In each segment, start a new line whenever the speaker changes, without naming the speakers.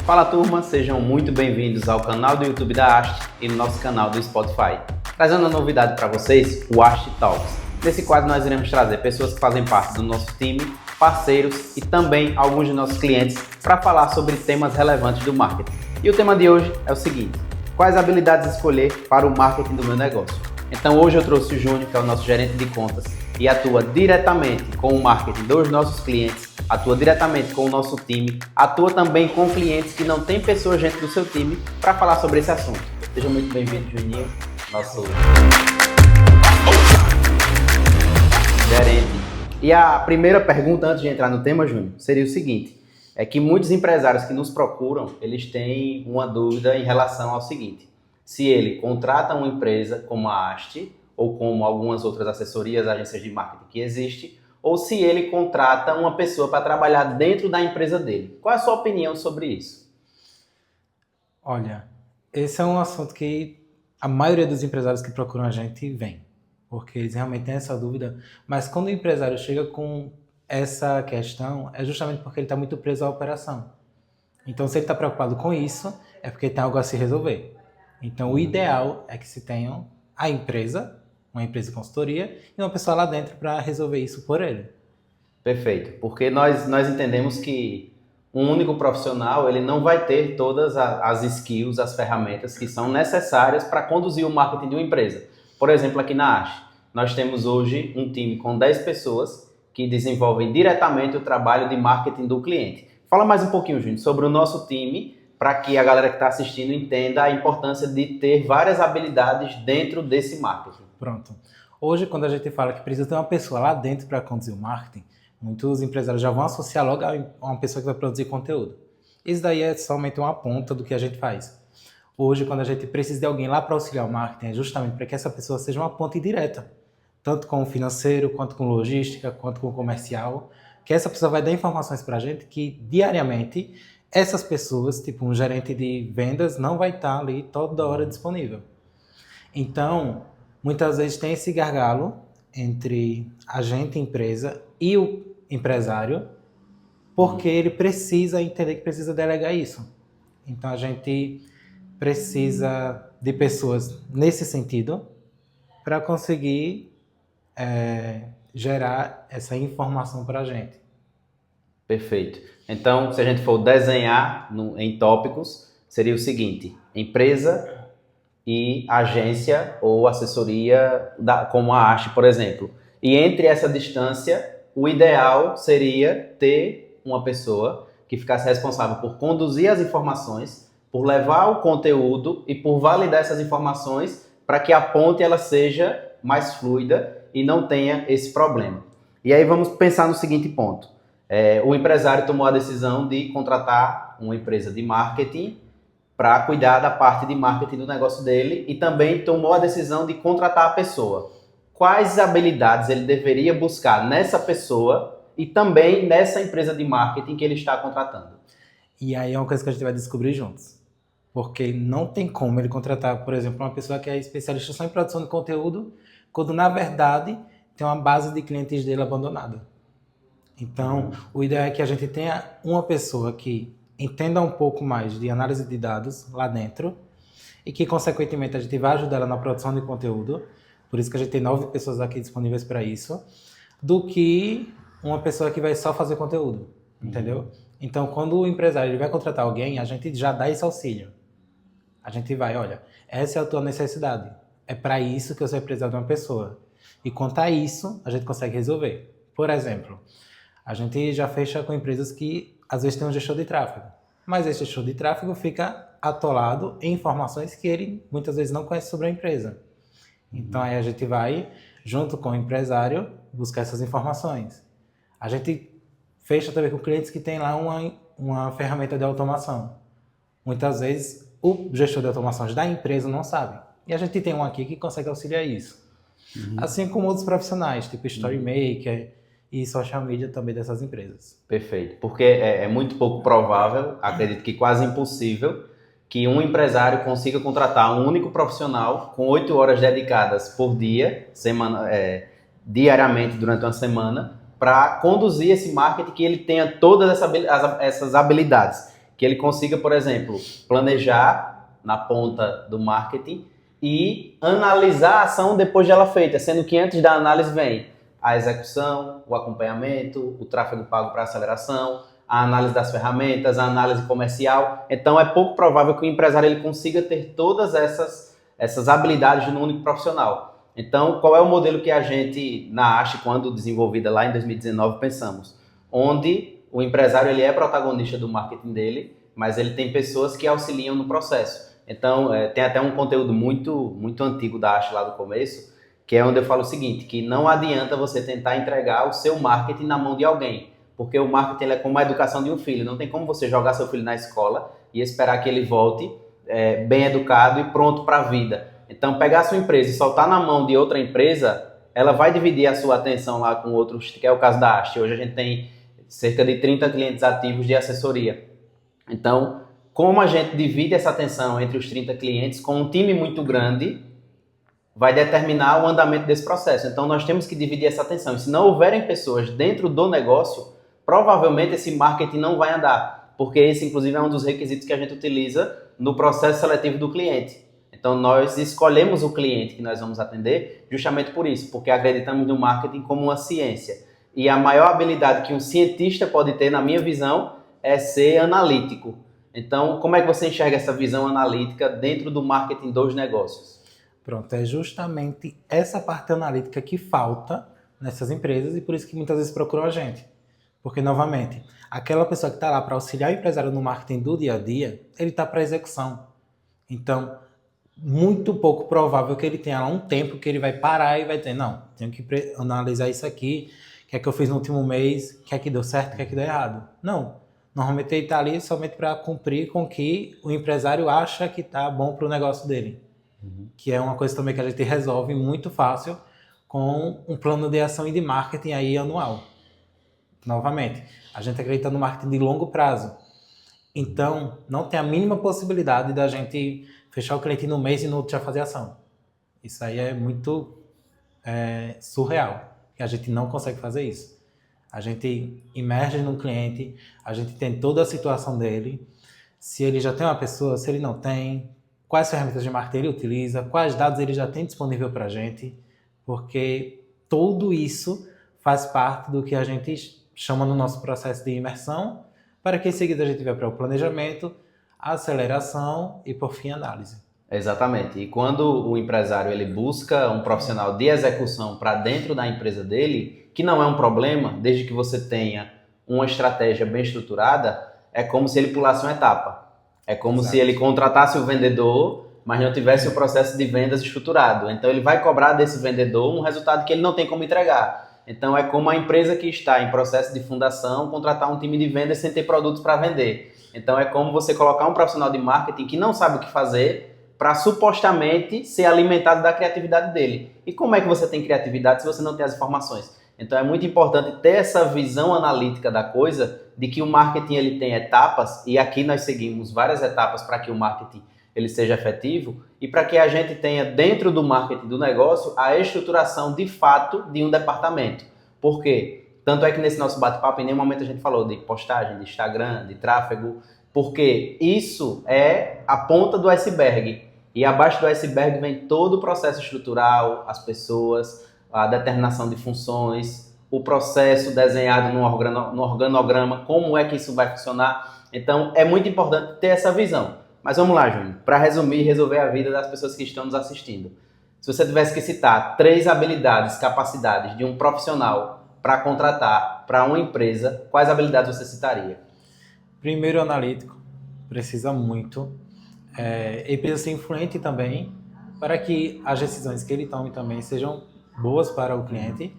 Fala turma, sejam muito bem-vindos ao canal do YouTube da Ast e no nosso canal do Spotify. Trazendo uma novidade para vocês, o Ast Talks. Nesse quadro nós iremos trazer pessoas que fazem parte do nosso time, parceiros e também alguns de nossos clientes para falar sobre temas relevantes do marketing. E o tema de hoje é o seguinte: quais habilidades escolher para o marketing do meu negócio? Então hoje eu trouxe o Júnior, que é o nosso gerente de contas e atua diretamente com o marketing dos nossos clientes, atua diretamente com o nosso time, atua também com clientes que não têm pessoas dentro do seu time para falar sobre esse assunto. Seja muito bem-vindo, Juninho, nosso gerente. E a primeira pergunta, antes de entrar no tema, Júnior, seria o seguinte: é que muitos empresários que nos procuram, eles têm uma dúvida em relação ao seguinte: se ele contrata uma empresa como a Ast, ou como algumas outras assessorias, agências de marketing que existem, ou se ele contrata uma pessoa para trabalhar dentro da empresa dele. Qual é a sua opinião sobre isso?
Olha, esse é um assunto que a maioria dos empresários que procuram a gente vem, porque eles realmente têm essa dúvida, mas quando o empresário chega com essa questão, é justamente porque ele está muito preso à operação. Então, se ele está preocupado com isso, é porque tem algo a se resolver. Então, o ideal é que se tenham a empresa, uma empresa de consultoria, e uma pessoa lá dentro para resolver isso por ele.
Perfeito, porque nós entendemos que um único profissional ele não vai ter todas as skills, as ferramentas que são necessárias para conduzir o marketing de uma empresa. Por exemplo, aqui na Ast, nós temos hoje um time com 10 pessoas que desenvolvem diretamente o trabalho de marketing do cliente. Fala mais um pouquinho, Júnior, sobre o nosso time, para que a galera que está assistindo entenda a importância de ter várias habilidades dentro desse marketing.
Pronto. Hoje, quando a gente fala que precisa ter uma pessoa lá dentro para conduzir o marketing, muitos empresários já vão associar logo a uma pessoa que vai produzir conteúdo. Isso daí é somente uma ponta do que a gente faz. Hoje, quando a gente precisa de alguém lá para auxiliar o marketing, é justamente para que essa pessoa seja uma ponte direta, tanto com o financeiro, quanto com logística, quanto com o comercial, que essa pessoa vai dar informações para a gente que, diariamente, essas pessoas, tipo um gerente de vendas, não vai estar ali toda hora disponível. Então, muitas vezes tem esse gargalo entre a gente, empresa, e o empresário, porque ele precisa entender que precisa delegar isso. Então, a gente precisa de pessoas nesse sentido para conseguir gerar essa informação para a gente.
Perfeito. Então, se a gente for desenhar em tópicos, seria o seguinte: empresa e agência ou assessoria como a Ast, por exemplo. E entre essa distância, o ideal seria ter uma pessoa que ficasse responsável por conduzir as informações, por levar o conteúdo e por validar essas informações para que a ponte ela seja mais fluida e não tenha esse problema. E aí vamos pensar no seguinte ponto. O empresário tomou a decisão de contratar uma empresa de marketing para cuidar da parte de marketing do negócio dele e também tomou a decisão de contratar a pessoa. Quais habilidades ele deveria buscar nessa pessoa e também nessa empresa de marketing que ele está contratando?
E aí é uma coisa que a gente vai descobrir juntos. Porque não tem como ele contratar, por exemplo, uma pessoa que é especialista só em produção de conteúdo, quando na verdade tem uma base de clientes dele abandonada. Então, o ideal é que a gente tenha uma pessoa que entenda um pouco mais de análise de dados lá dentro e que, consequentemente, a gente vai ajudar ela na produção de conteúdo, por isso que a gente tem 9 pessoas aqui disponíveis para isso, do que uma pessoa que vai só fazer conteúdo, entendeu? Então, quando o empresário ele vai contratar alguém, a gente já dá esse auxílio. A gente vai, olha, essa é a tua necessidade, é para isso que você vai precisar de uma pessoa. E quanto a isso, a gente consegue resolver. Por exemplo, a gente já fecha com empresas que às vezes tem um gestor de tráfego, mas esse gestor de tráfego fica atolado em informações que ele muitas vezes não conhece sobre a empresa. Então aí a gente vai, junto com o empresário, buscar essas informações. A gente fecha também com clientes que tem lá uma ferramenta de automação. Muitas vezes o gestor de automações da empresa não sabe. E a gente tem um aqui que consegue auxiliar isso. Assim como outros profissionais, tipo Storymaker e social media também dessas empresas.
Perfeito, porque é muito pouco provável, acredito que quase impossível, que um empresário consiga contratar um único profissional com 8 horas dedicadas por dia, diariamente durante uma semana, para conduzir esse marketing que ele tenha todas essas habilidades. Que ele consiga, por exemplo, planejar na ponta do marketing e analisar a ação depois de ela feita, sendo que antes da análise vem a execução, o acompanhamento, o tráfego pago para aceleração, a análise das ferramentas, a análise comercial. Então é pouco provável que o empresário ele consiga ter todas essas habilidades num único profissional. Então, qual é o modelo que a gente, na ASH, quando desenvolvida lá em 2019, pensamos? Onde o empresário ele é protagonista do marketing dele, mas ele tem pessoas que auxiliam no processo. Então, tem até um conteúdo muito antigo da ASH lá do começo, que é onde eu falo o seguinte, que não adianta você tentar entregar o seu marketing na mão de alguém, porque o marketing ele é como a educação de um filho. Não tem como você jogar seu filho na escola e esperar que ele volte bem educado e pronto para a vida. Então, pegar a sua empresa e soltar na mão de outra empresa, ela vai dividir a sua atenção lá com outros, que é o caso da Ast. Hoje a gente tem cerca de 30 clientes ativos de assessoria. Então, como a gente divide essa atenção entre os 30 clientes com um time muito grande, vai determinar o andamento desse processo. Então, nós temos que dividir essa atenção. E se não houverem pessoas dentro do negócio, provavelmente esse marketing não vai andar, porque esse, inclusive, é um dos requisitos que a gente utiliza no processo seletivo do cliente. Então, nós escolhemos o cliente que nós vamos atender justamente por isso, porque acreditamos no marketing como uma ciência. E a maior habilidade que um cientista pode ter, na minha visão, é ser analítico. Então, como é que você enxerga essa visão analítica dentro do marketing dos negócios?
Pronto, é justamente essa parte analítica que falta nessas empresas e por isso que muitas vezes procuram a gente. Porque, novamente, aquela pessoa que está lá para auxiliar o empresário no marketing do dia a dia, ele está para execução. Então, muito pouco provável que ele tenha lá um tempo que ele vai parar e vai ter, não, tenho que analisar isso aqui, o que é que eu fiz no último mês, o que é que deu certo, o que é que deu errado. Não, normalmente ele está ali somente para cumprir com o que o empresário acha que está bom para o negócio dele. Que é uma coisa também que a gente resolve muito fácil com um plano de ação e de marketing aí anual. Novamente, a gente acredita no marketing de longo prazo. Então, não tem a mínima possibilidade da gente fechar o cliente no mês e no outro já fazer ação. Isso aí é muito surreal, que a gente não consegue fazer isso. A gente imerge no cliente, a gente tem toda a situação dele, se ele já tem uma pessoa, se ele não tem, quais ferramentas de marketing ele utiliza, quais dados ele já tem disponível para a gente, porque tudo isso faz parte do que a gente chama no nosso processo de imersão, para que em seguida a gente vá para o planejamento, a aceleração e, por fim, a análise.
Exatamente. E quando o empresário ele busca um profissional de execução para dentro da empresa dele, que não é um problema, desde que você tenha uma estratégia bem estruturada, é como se ele pulasse uma etapa. É como se ele contratasse o vendedor, mas não tivesse o processo de vendas estruturado. Então ele vai cobrar desse vendedor um resultado que ele não tem como entregar. Então é como a empresa que está em processo de fundação contratar um time de vendas sem ter produtos para vender. Então é como você colocar um profissional de marketing que não sabe o que fazer para supostamente ser alimentado da criatividade dele. E como é que você tem criatividade se você não tem as informações? Então é muito importante ter essa visão analítica da coisa, de que o marketing ele tem etapas, e aqui nós seguimos várias etapas para que o marketing ele seja efetivo, e para que a gente tenha dentro do marketing do negócio a estruturação de fato de um departamento. Por quê? Tanto é que nesse nosso bate-papo em nenhum momento a gente falou de postagem, de Instagram, de tráfego, porque isso é a ponta do iceberg. E abaixo do iceberg vem todo o processo estrutural, as pessoas, a determinação de funções, o processo desenhado no organograma, como é que isso vai funcionar. Então, é muito importante ter essa visão. Mas vamos lá, Júnior, para resumir e resolver a vida das pessoas que estão nos assistindo. Se você tivesse que citar 3 habilidades, capacidades de um profissional para contratar para uma empresa, quais habilidades você citaria?
Primeiro, analítico. Precisa muito. Ele precisa ser influente também, para que as decisões que ele tome também sejam boas para o cliente,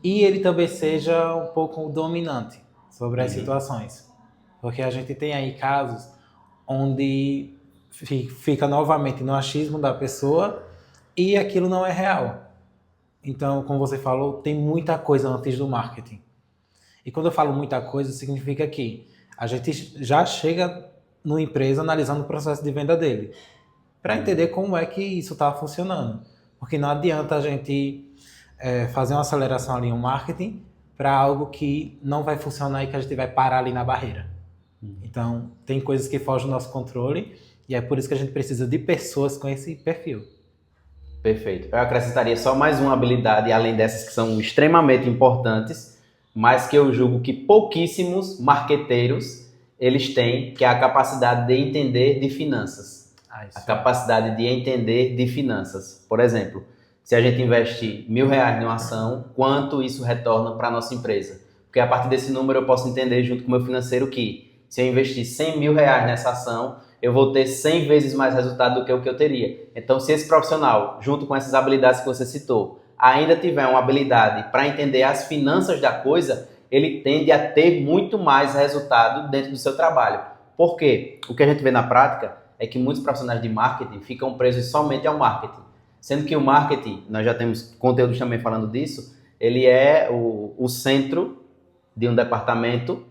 e ele também seja um pouco dominante sobre as situações. Porque a gente tem aí casos onde fica novamente no achismo da pessoa e aquilo não é real. Então, como você falou, tem muita coisa antes do marketing. E quando eu falo muita coisa, significa que a gente já chega numa empresa analisando o processo de venda dele, para entender como é que isso está funcionando. Porque não adianta a gente fazer uma aceleração ali, um marketing, para algo que não vai funcionar e que a gente vai parar ali na barreira. Então, tem coisas que fogem do nosso controle e é por isso que a gente precisa de pessoas com esse perfil.
Perfeito. Eu acrescentaria só mais uma habilidade, além dessas que são extremamente importantes, mas que eu julgo que pouquíssimos marqueteiros eles têm, que é a capacidade de entender de finanças. A capacidade de entender de finanças. Por exemplo, se a gente investe R$1.000 numa ação, quanto isso retorna para a nossa empresa? Porque a partir desse número eu posso entender junto com o meu financeiro que se eu investir R$100.000 nessa ação, eu vou ter 100 vezes mais resultado do que o que eu teria. Então, se esse profissional, junto com essas habilidades que você citou, ainda tiver uma habilidade para entender as finanças da coisa, ele tende a ter muito mais resultado dentro do seu trabalho. Por quê? O que a gente vê na prática é que muitos profissionais de marketing ficam presos somente ao marketing. Sendo que o marketing, nós já temos conteúdos também falando disso, ele é o centro de um departamento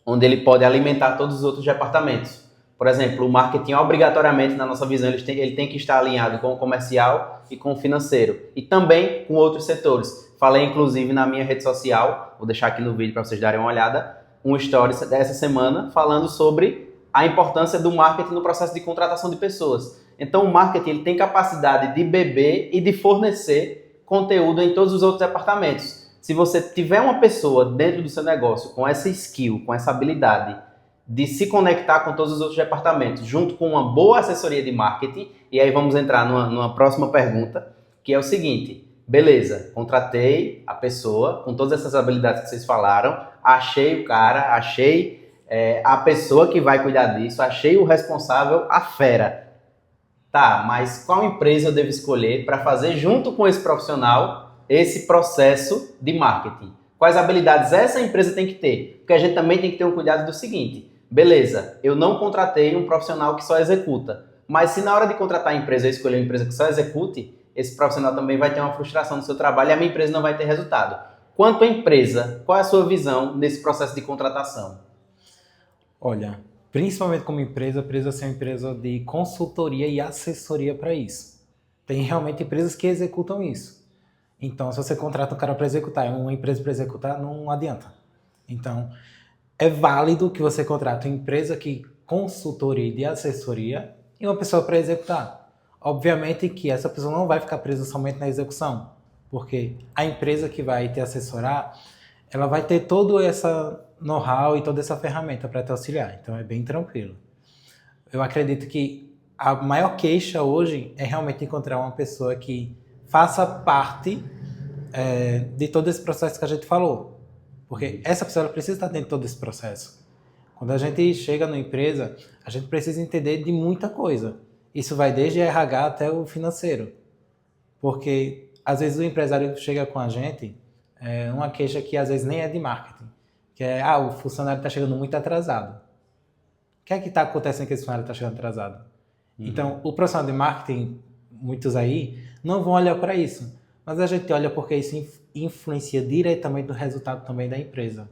onde ele pode alimentar todos os outros departamentos. Por exemplo, o marketing, obrigatoriamente, na nossa visão, ele tem que estar alinhado com o comercial e com o financeiro. E também com outros setores. Falei, inclusive, na minha rede social, vou deixar aqui no vídeo para vocês darem uma olhada, um story dessa semana falando sobre a importância do marketing no processo de contratação de pessoas. Então, o marketing ele tem capacidade de beber e de fornecer conteúdo em todos os outros departamentos. Se você tiver uma pessoa dentro do seu negócio com essa skill, com essa habilidade de se conectar com todos os outros departamentos, junto com uma boa assessoria de marketing, e aí vamos entrar numa próxima pergunta, que é o seguinte: beleza, contratei a pessoa com todas essas habilidades que vocês falaram, achei o cara, achei a pessoa que vai cuidar disso, achei o responsável, a fera. Tá, mas qual empresa eu devo escolher para fazer junto com esse profissional esse processo de marketing? Quais habilidades essa empresa tem que ter? Porque a gente também tem que ter um cuidado do seguinte: beleza, eu não contratei um profissional que só executa, mas se na hora de contratar a empresa eu escolher uma empresa que só execute, esse profissional também vai ter uma frustração no seu trabalho e a minha empresa não vai ter resultado. Quanto à empresa, qual é a sua visão nesse processo de contratação?
Olha, principalmente como empresa, precisa ser uma empresa de consultoria e assessoria para isso. Tem realmente empresas que executam isso. Então, se você contrata um cara para executar, uma empresa para executar, não adianta. Então, é válido que você contrate uma empresa que consultoria e de assessoria e uma pessoa para executar. Obviamente que essa pessoa não vai ficar presa somente na execução, porque a empresa que vai te assessorar, ela vai ter todo essa know-how e toda essa ferramenta para te auxiliar. Então, é bem tranquilo. Eu acredito que a maior queixa hoje é realmente encontrar uma pessoa que faça parte de todo esse processo que a gente falou. Porque essa pessoa ela precisa estar dentro de todo esse processo. Quando a gente chega numa empresa, a gente precisa entender de muita coisa. Isso vai desde RH até o financeiro. Porque, às vezes, o empresário chega com a gente, uma queixa que às vezes nem é de marketing, que é, o funcionário está chegando muito atrasado. O que é que está acontecendo que esse funcionário está chegando atrasado? Então, o profissional de marketing, muitos aí, não vão olhar para isso. Mas a gente olha porque isso influencia diretamente no resultado também da empresa.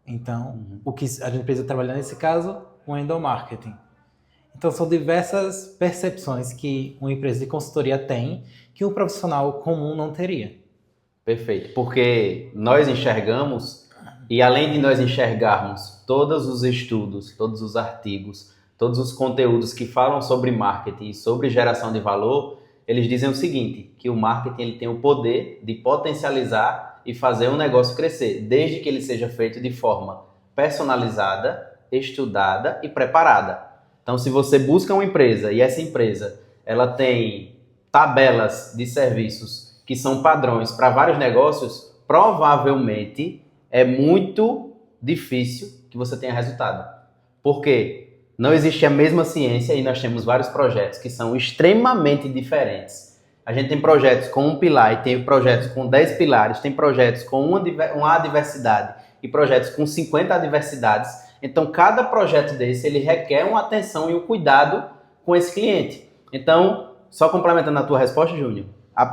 Então, o que a gente precisa trabalhar nesse caso, o endomarketing. Então, são diversas percepções que uma empresa de consultoria tem que um profissional comum não teria.
Perfeito, porque nós enxergamos, e além de nós enxergarmos todos os estudos, todos os artigos, todos os conteúdos que falam sobre marketing e sobre geração de valor, eles dizem o seguinte, que o marketing ele tem o poder de potencializar e fazer um negócio crescer, desde que ele seja feito de forma personalizada, estudada e preparada. Então, se você busca uma empresa e essa empresa ela tem tabelas de serviços que são padrões para vários negócios, provavelmente é muito difícil que você tenha resultado. Por quê? Não existe a mesma ciência e nós temos vários projetos que são extremamente diferentes. A gente tem projetos com um pilar e tem projetos com 10 pilares, tem projetos com uma adversidade e projetos com 50 adversidades. Então, cada projeto desse, ele requer uma atenção e um cuidado com esse cliente. Então, só complementando a tua resposta, Júnior,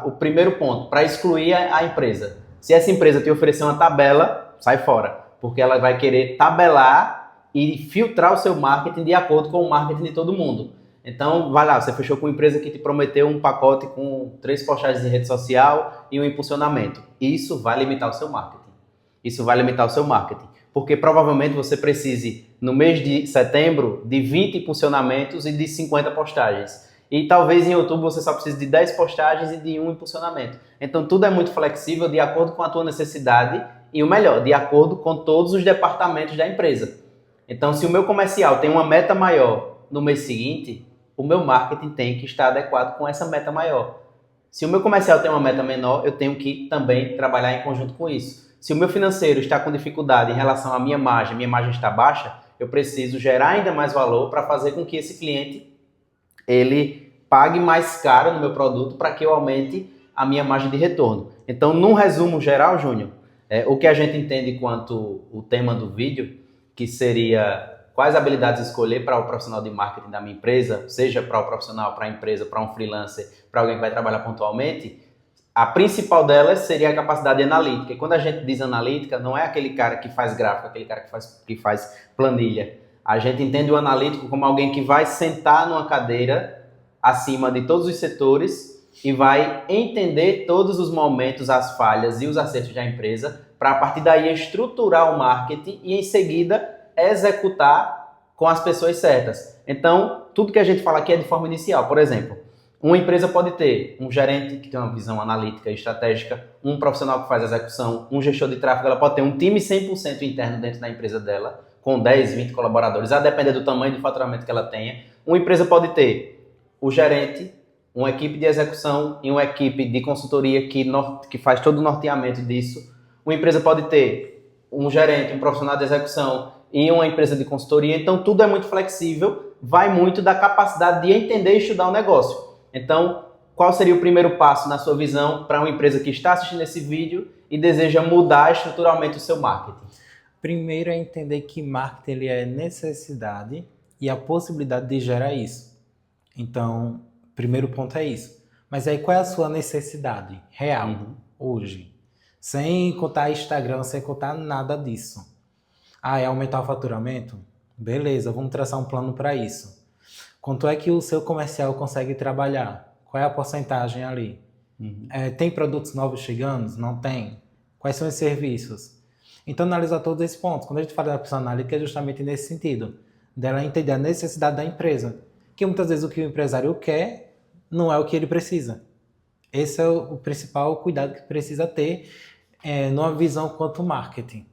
o primeiro ponto, para excluir a empresa. Se essa empresa te oferecer uma tabela, sai fora, porque ela vai querer tabelar e filtrar o seu marketing de acordo com o marketing de todo mundo. Então, vai lá, você fechou com uma empresa que te prometeu um pacote com 3 postagens em rede social e um impulsionamento. Isso vai limitar o seu marketing. Isso vai limitar o seu marketing. Porque provavelmente você precise no mês de setembro, de 20 impulsionamentos e de 50 postagens. E talvez em outubro você só precise de 10 postagens e de um impulsionamento. Então tudo é muito flexível de acordo com a tua necessidade e o melhor, de acordo com todos os departamentos da empresa. Então se o meu comercial tem uma meta maior no mês seguinte, o meu marketing tem que estar adequado com essa meta maior. Se o meu comercial tem uma meta menor, eu tenho que também trabalhar em conjunto com isso. Se o meu financeiro está com dificuldade em relação à minha margem está baixa, eu preciso gerar ainda mais valor para fazer com que esse cliente ele pague mais caro no meu produto para que eu aumente a minha margem de retorno. Então, num resumo geral, Júnior, o que a gente entende quanto o tema do vídeo, que seria quais habilidades escolher para o profissional de marketing da minha empresa, seja para o profissional, para a empresa, para um freelancer, para alguém que vai trabalhar pontualmente, a principal delas seria a capacidade analítica. E quando a gente diz analítica, não é aquele cara que faz gráfico, aquele cara que faz planilha. A gente entende o analítico como alguém que vai sentar numa cadeira acima de todos os setores e vai entender todos os momentos, as falhas e os acertos da empresa, para a partir daí estruturar o marketing e em seguida executar com as pessoas certas. Então, tudo que a gente fala aqui é de forma inicial. Por exemplo, uma empresa pode ter um gerente que tem uma visão analítica e estratégica, um profissional que faz execução, um gestor de tráfego, ela pode ter um time 100% interno dentro da empresa dela, com 10, 20 colaboradores, a depender do tamanho do faturamento que ela tenha. Uma empresa pode ter o gerente, uma equipe de execução e uma equipe de consultoria que faz todo o norteamento disso. Uma empresa pode ter um gerente, um profissional de execução e uma empresa de consultoria. Então, tudo é muito flexível, vai muito da capacidade de entender e estudar o negócio. Então, qual seria o primeiro passo na sua visão para uma empresa que está assistindo esse vídeo e deseja mudar estruturalmente o seu marketing?
Primeiro é entender que marketing ele é necessidade e a possibilidade de gerar isso. Então, primeiro ponto é isso. Mas aí qual é a sua necessidade real hoje? Sem contar Instagram, sem contar nada disso. É aumentar o faturamento? Beleza, vamos traçar um plano para isso. Quanto é que o seu comercial consegue trabalhar? Qual é a porcentagem ali? Tem produtos novos chegando? Não tem? Quais são os serviços? Então, analisar todos esses pontos. Quando a gente fala da pessoa analítica, é justamente nesse sentido. Dela entender a necessidade da empresa. Que muitas vezes o que o empresário quer não é o que ele precisa. Esse é o principal cuidado que precisa ter numa visão quanto marketing.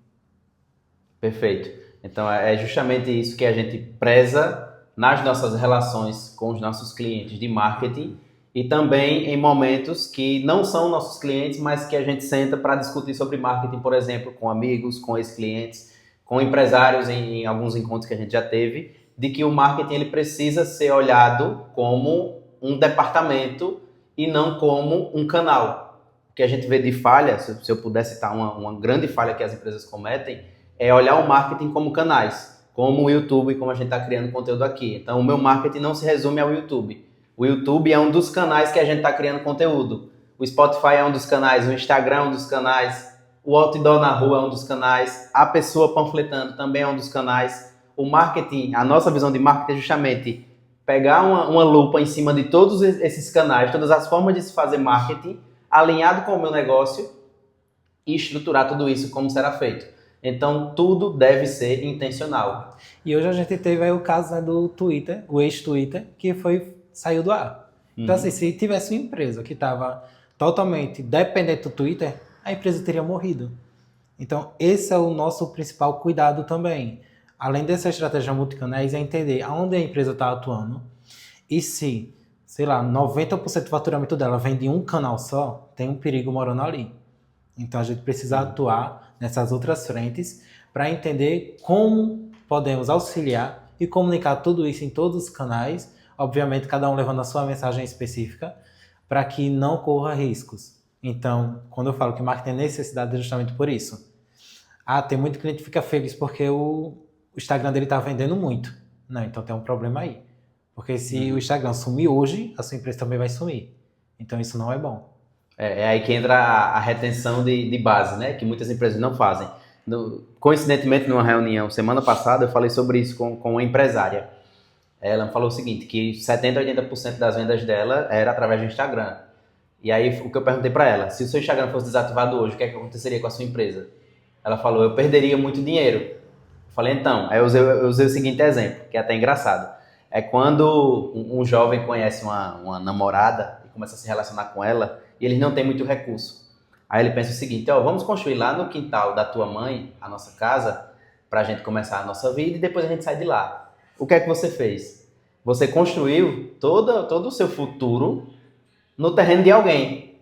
Perfeito. Então, é justamente isso que a gente preza nas nossas relações com os nossos clientes de marketing e também em momentos que não são nossos clientes, mas que a gente senta para discutir sobre marketing, por exemplo, com amigos, com ex-clientes, com empresários em alguns encontros que a gente já teve, de que o marketing ele precisa ser olhado como um departamento e não como um canal. O que a gente vê de falha, se eu puder citar uma grande falha que as empresas cometem, é olhar o marketing como canais, como o YouTube, como a gente está criando conteúdo aqui. Então, o meu marketing não se resume ao YouTube. O YouTube é um dos canais que a gente está criando conteúdo. O Spotify é um dos canais, o Instagram é um dos canais, o outdoor na rua é um dos canais, a pessoa panfletando também é um dos canais. O marketing, a nossa visão de marketing é justamente pegar uma lupa em cima de todos esses canais, todas as formas de se fazer marketing, alinhado com o meu negócio e estruturar tudo isso como será feito. Então, tudo deve ser intencional.
E hoje a gente teve aí o caso do Twitter, o ex-Twitter, que saiu do ar. Então, assim, se tivesse uma empresa que estava totalmente dependente do Twitter, a empresa teria morrido. Então, esse é o nosso principal cuidado também. Além dessa estratégia multicanais, é entender aonde a empresa está atuando e se, sei lá, 90% do faturamento dela vem de um canal só, tem um perigo morando ali. Então, a gente precisa atuar nessas outras frentes para entender como podemos auxiliar e comunicar tudo isso em todos os canais, obviamente cada um levando a sua mensagem específica, para que não corra riscos. Então, quando eu falo que marketing é necessidade, é justamente por isso. Tem muito cliente que fica feliz porque o Instagram dele está vendendo muito. Não, então tem um problema aí. Porque se o Instagram sumir hoje, a sua empresa também vai sumir. Então isso não é bom.
É aí que entra a retenção de base, né? Que muitas empresas não fazem. Coincidentemente, numa reunião semana passada, eu falei sobre isso com uma empresária. Ela me falou o seguinte, que 70% a 80% das vendas dela era através do Instagram. E aí, o que eu perguntei para ela, se o seu Instagram fosse desativado hoje, o que é que aconteceria com a sua empresa? Ela falou, eu perderia muito dinheiro. Eu Falei, então, aí eu usei o seguinte exemplo, que é até engraçado. É quando um jovem conhece uma namorada e começa a se relacionar com ela e eles não têm muito recurso. Aí ele pensa o seguinte, ó, vamos construir lá no quintal da tua mãe a nossa casa pra gente começar a nossa vida e depois a gente sai de lá. O que é que você fez? Você construiu todo o seu futuro no terreno de alguém.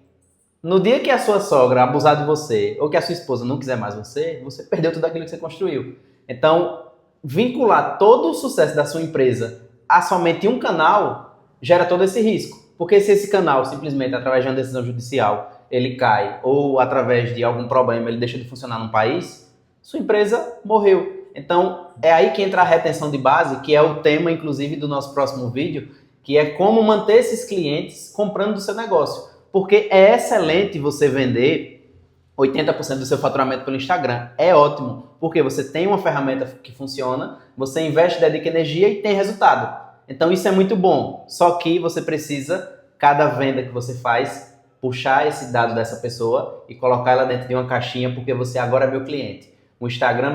No dia que a sua sogra abusar de você ou que a sua esposa não quiser mais você, você perdeu tudo aquilo que você construiu. Então, vincular todo o sucesso da sua empresa a somente um canal gera todo esse risco. Porque se esse canal, simplesmente através de uma decisão judicial, ele cai ou através de algum problema ele deixa de funcionar num país, sua empresa morreu. Então, é aí que entra a retenção de base, que é o tema, inclusive, do nosso próximo vídeo, que é como manter esses clientes comprando do seu negócio. Porque é excelente você vender 80% do seu faturamento pelo Instagram. É ótimo, porque você tem uma ferramenta que funciona, você investe, dedica energia e tem resultado. Então isso é muito bom. Só que você precisa, cada venda que você faz, puxar esse dado dessa pessoa e colocar ela dentro de uma caixinha, porque você agora é meu cliente. O Instagram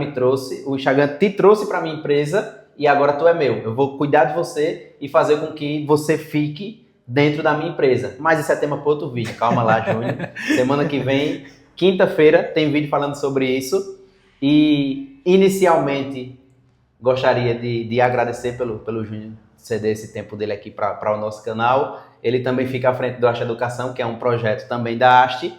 te trouxe para minha empresa e agora tu é meu. Eu vou cuidar de você e fazer com que você fique dentro da minha empresa. Mas isso é tema para outro vídeo. Calma lá, Júnior. Semana que vem, quinta-feira, tem vídeo falando sobre isso. E, inicialmente, gostaria de agradecer pelo Júnior ceder esse tempo dele aqui para o nosso canal. Ele também fica à frente do Haste Educação, que é um projeto também da Haste.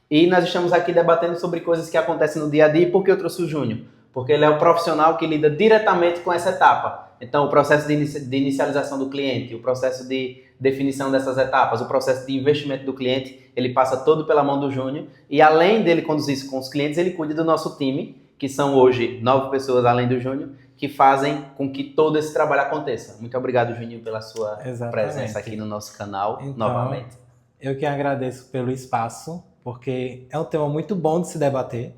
E nós estamos aqui debatendo sobre coisas que acontecem no dia a dia. E por que eu trouxe o Júnior? Porque ele é o profissional que lida diretamente com essa etapa. Então, o processo de inicialização do cliente, o processo de definição dessas etapas, o processo de investimento do cliente, ele passa todo pela mão do Júnior. E além dele conduzir isso com os clientes, ele cuida do nosso time, que são hoje 9 pessoas além do Júnior, que fazem com que todo esse trabalho aconteça. Muito obrigado, Júnior, pela sua presença aqui no nosso canal, então, novamente.
Eu que agradeço pelo espaço, porque é um tema muito bom de se debater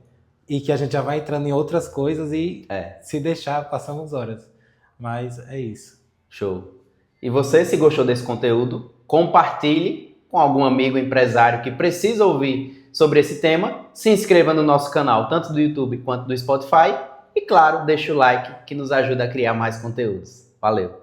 e que a gente já vai entrando em outras coisas e se deixar, passamos horas. Mas é isso.
Show. E você, se gostou desse conteúdo, compartilhe com algum amigo empresário que precisa ouvir sobre esse tema. Se inscreva no nosso canal, tanto do YouTube quanto do Spotify. E claro, deixe o like que nos ajuda a criar mais conteúdos. Valeu!